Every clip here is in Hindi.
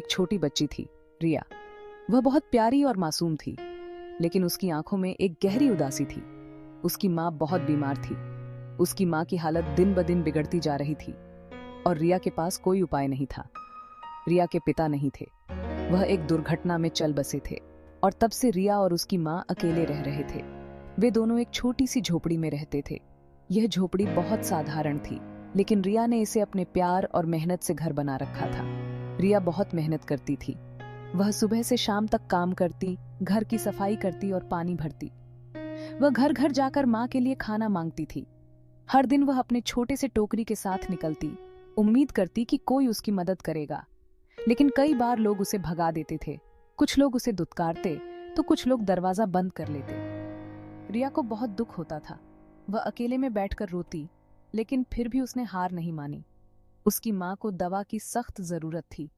एक छोटी बच्ची थी, रिया। वह बहुत प्यारी और मासूम थी, लेकिन उसकी आंखों में एक गहरी उदासी थी। उसकी माँ बहुत बीमार थी। उसकी माँ की हालत दिन ब दिन बिगड़ती जा रही थी और रिया के पास कोई उपाय नहीं था। रिया के पिता नहीं थे, वह एक दुर्घटना में चल बसे थे और तब से रिया और उसकी माँ अकेले रह रहे थे। वे दोनों एक छोटी सी झोपड़ी में रहते थे। यह झोपड़ी बहुत साधारण थी, लेकिन रिया ने इसे अपने प्यार और मेहनत से घर बना रखा था। रिया बहुत मेहनत करती थी। वह सुबह से शाम तक काम करती, घर की सफाई करती और पानी भरती। वह घर घर जाकर माँ के लिए खाना मांगती थी। हर दिन वह अपने छोटे से टोकरी के साथ निकलती, उम्मीद करती कि कोई उसकी मदद करेगा। लेकिन कई बार लोग उसे भगा देते थे। कुछ लोग उसे दुत्कारते तो कुछ लोग दरवाजा बंद कर लेते। रिया को बहुत दुख होता था। वह अकेले में बैठकर रोती, लेकिन फिर भी उसने हार नहीं मानी। उसकी माँ को दवा की सख्त जरूरत थी।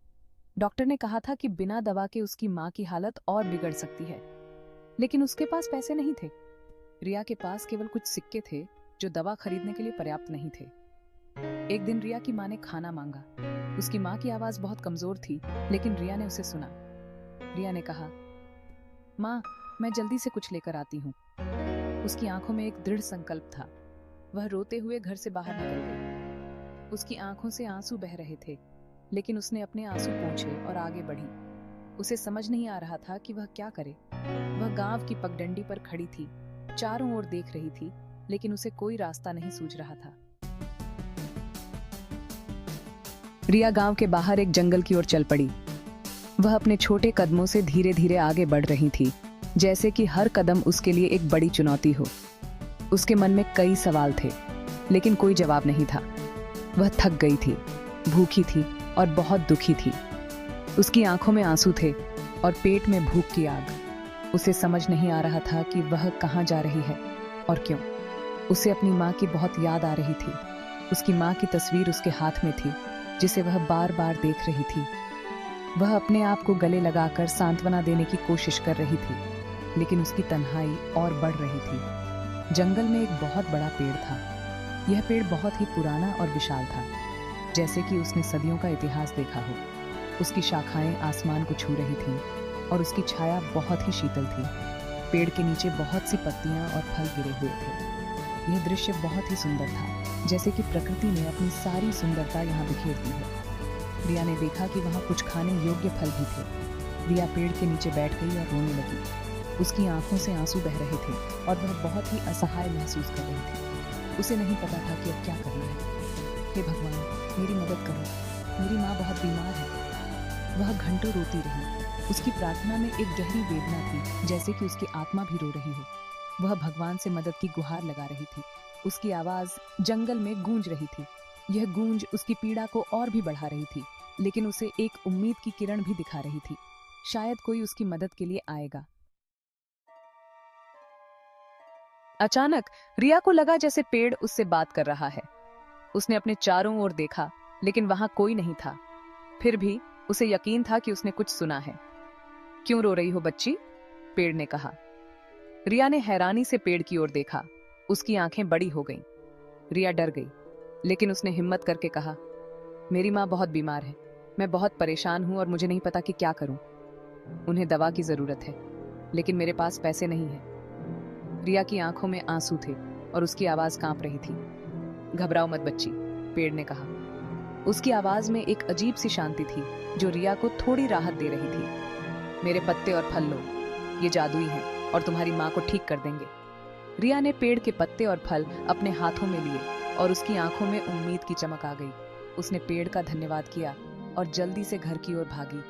डॉक्टर ने कहा था कि बिना दवा के उसकी माँ की हालत और बिगड़ सकती है, लेकिन उसके पास पैसे नहीं थे। रिया के पास केवल कुछ सिक्के थे जो दवा खरीदने के लिए पर्याप्त नहीं थे। एक दिन रिया की माँ ने खाना मांगा। उसकी माँ की आवाज बहुत कमजोर थी, लेकिन रिया ने उसे सुना। रिया ने कहा, माँ, मैं जल्दी से कुछ लेकर आती हूँ। उसकी आंखों में एक दृढ़ संकल्प था। वह रोते हुए घर से बाहर निकल गई। उसकी आंखों से आंसू बह रहे थे, लेकिन उसने अपने आंसू पोंछे और आगे बढ़ी। उसे समझ नहीं आ रहा था कि वह क्या करे। वह गांव की पगडंडी पर खड़ी थी, चारों ओर देख रही थी, लेकिन उसे कोई रास्ता नहीं सूझ रहा था। रिया गांव के बाहर एक जंगल की ओर चल पड़ी। वह अपने छोटे कदमों से धीरे धीरे आगे बढ़ रही थी, जैसे कि हर कदम उसके लिए एक बड़ी चुनौती हो। उसके मन में कई सवाल थे, लेकिन कोई जवाब नहीं था। वह थक गई थी, भूखी थी और बहुत दुखी थी। उसकी आंखों में आंसू थे और पेट में भूख की आग। उसे समझ नहीं आ रहा था कि वह कहाँ जा रही है और क्यों। उसे अपनी माँ की बहुत याद आ रही थी। उसकी माँ की तस्वीर उसके हाथ में थी, जिसे वह बार बार देख रही थी। वह अपने आप को गले लगाकर सांत्वना देने की कोशिश कर रही थी, लेकिन उसकी तन्हाई और बढ़ रही थी। जंगल में एक बहुत बड़ा पेड़ था। यह पेड़ बहुत ही पुराना और विशाल था, जैसे कि उसने सदियों का इतिहास देखा हो। उसकी शाखाएं आसमान को छू रही थीं और उसकी छाया बहुत ही शीतल थी। पेड़ के नीचे बहुत सी पत्तियां और फल गिरे हुए थे। यह दृश्य बहुत ही सुंदर था, जैसे कि प्रकृति ने अपनी सारी सुंदरता यहाँ बिखेर दी है। रिया ने देखा कि वहाँ कुछ खाने योग्य फल भी थे। रिया पेड़ के नीचे बैठ गई और रोने लगी। उसकी आंखों से आंसू बह रहे थे और वह बहुत ही असहाय महसूस कर रही थी। उसे नहीं पता था कि अब क्या करना है। हे भगवान, मेरी मदद करो, मेरी माँ बहुत बीमार है। वह घंटों रोती रही। उसकी प्रार्थना में एक गहरी वेदना थी, जैसे कि उसकी आत्मा भी रो रही हो। वह भगवान से मदद की गुहार लगा रही थी। उसकी आवाज जंगल में गूंज रही थी। यह गूंज उसकी पीड़ा को और भी बढ़ा रही थी, लेकिन उसे एक उम्मीद की किरण भी दिखा रही थी। शायद कोई उसकी मदद के लिए आएगा। अचानक रिया को लगा जैसे पेड़ उससे बात कर रहा है। उसने अपने चारों ओर देखा, लेकिन वहां कोई नहीं था। फिर भी उसे यकीन था कि उसने कुछ सुना है। क्यों रो रही हो बच्ची? पेड़ ने कहा। रिया ने हैरानी से पेड़ की ओर देखा। उसकी आंखें बड़ी हो गईं। रिया डर गई, लेकिन उसने हिम्मत करके कहा, मेरी माँ बहुत बीमार है। मैं बहुत परेशान हूं और मुझे नहीं पता कि क्या करूं। उन्हें दवा की जरूरत है, लेकिन मेरे पास पैसे नहीं हैं। रिया की आंखों में आंसू थे और उसकी आवाज कांप रही थी। घबराओ मत बच्ची, पेड़ ने कहा। उसकी आवाज में एक अजीब सी शांति थी, जो रिया को थोड़ी राहत दे रही थी। मेरे पत्ते और फल लो, ये जादुई हैं और तुम्हारी माँ को ठीक कर देंगे। रिया ने पेड़ के पत्ते और फल अपने हाथों में लिए और उसकी आंखों में उम्मीद की चमक आ गई। उसने पेड़ का धन्यवाद किया और जल्दी से घर की ओर भागी,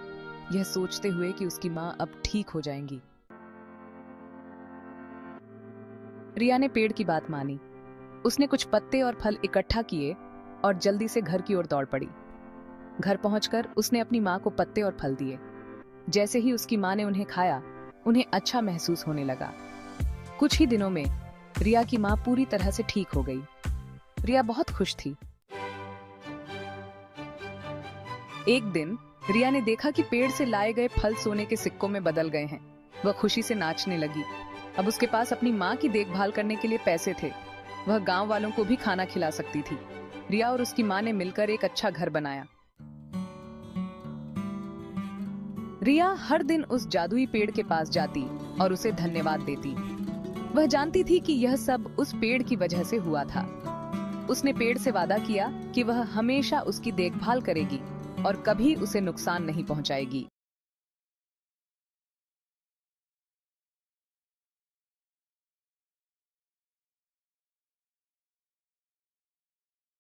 यह सोचते हुए कि उसकी माँ अब ठीक हो जाएंगी। रिया ने पेड़ की बात मानी। उसने कुछ पत्ते और फल इकट्ठा किए और जल्दी से घर की ओर दौड़ पड़ी। घर पहुंचकर उसने अपनी माँ को पत्ते और फल दिए। जैसे ही उसकी माँ ने उन्हें खाया, उन्हें अच्छा महसूस होने लगा। कुछ ही दिनों में रिया की माँ पूरी तरह से ठीक हो गई। रिया बहुत खुश थी। एक दिन रिया ने देखा कि पेड़ से लाए गए फल सोने के सिक्कों में बदल गए हैं। वह खुशी से नाचने लगी। अब उसके पास अपनी माँ की देखभाल करने के लिए पैसे थे। वह गांव वालों को भी खाना खिला सकती थी। रिया और उसकी माँ ने मिलकर एक अच्छा घर बनाया। रिया हर दिन उस जादुई पेड़ के पास जाती और उसे धन्यवाद देती। वह जानती थी कि यह सब उस पेड़ की वजह से हुआ था। उसने पेड़ से वादा किया कि वह हमेशा उसकी देखभाल करेगी और कभी उसे नुकसान नहीं पहुंचाएगी।